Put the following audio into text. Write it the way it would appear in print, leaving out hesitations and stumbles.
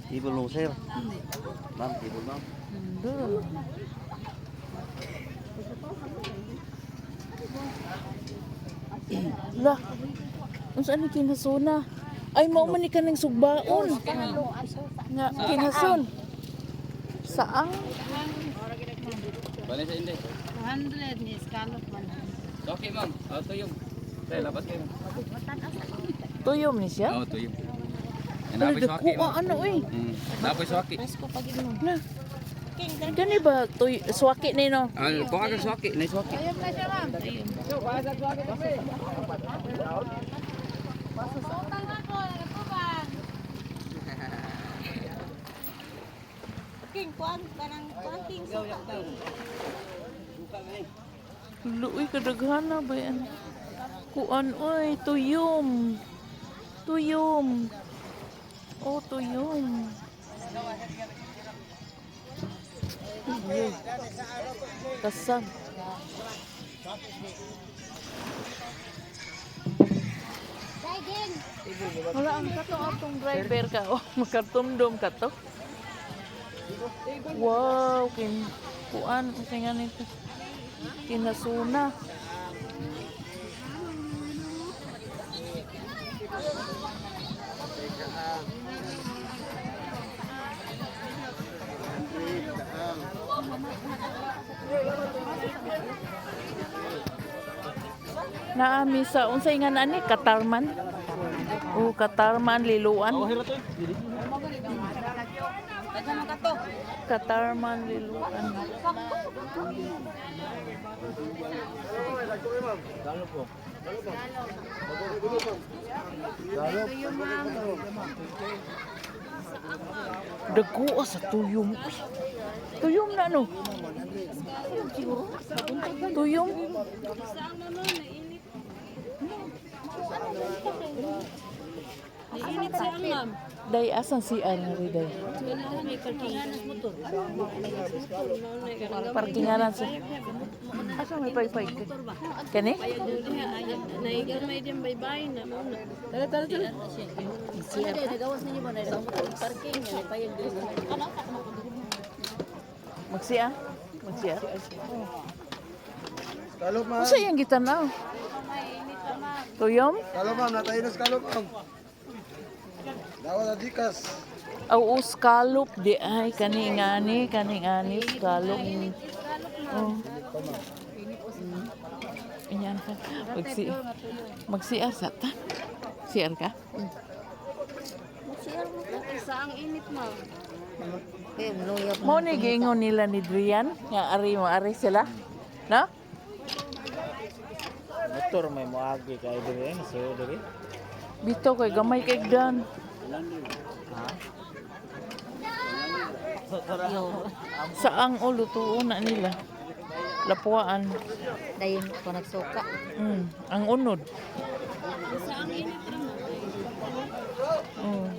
Table no sir. Ma'am, table ma'am. Duh. Lah, unsa ni kinasuna? Ay mao man ni kanang sugbaon. Nga kinason. Saang? Balik sa hindi. 200 ni scallop man. Okay ma'am. Tuyong. Dahil labat kayo. Tuyom ni siya? Oo, tuyong. Yan Ay, napay swaki dako ma'am. ano eh. Napay swaki. Pasko pag inom. Na. Gani ba swaki ni no? Kung agad swaki, na swaki. Ayun na siya, ma'am. Ayun. Pautang ako, nagtuban. King, kuan kanang king suka. Luoy kadaghana ba yan? Kuan oy, tuyom. Tuyom. Oh, tuyom. Uy. Kasam. Daging. Wala ang kato atong driver ka. Oh, makatumdom ka to. Wow, kuan kasi nga nito. Kinasuna. Naami sa unsay nga nani Katarman. Oh, Katarman liluan. Katarman liluan. Dago sa tuyong. Tuyong na no. Tuyong. Init siya, ma'am. Day asan si Ana ri day. May parkingan sa motor. Parkinganan sa. Asa may pay-pay. Kani? Naigan may din bye-bye na mo na. Tara. Siya nagawas ninyo ba na parking ni payag dito. Magsiya. Magsiya. Kalop ma'am. Usa yang gitanaw. Tuyom? Kalop ma'am, natayo na sa kalop ma'am. Dawa na dikas. Aw scallop di ay kani scallop. Oh. Inyan ka. Magsiya sa ta. Siar ka? Sa ang init, ma'am. Mo ni giingon nila ni Drian nga ari sila. No? Motor may moagi kay dire, nasuyo dire. Bito kay gamay kay dan. Saang ulo tuon na nila. Lapuan. Dayon ko nagsuka. Ang unod. Sa ang init naman. Mm.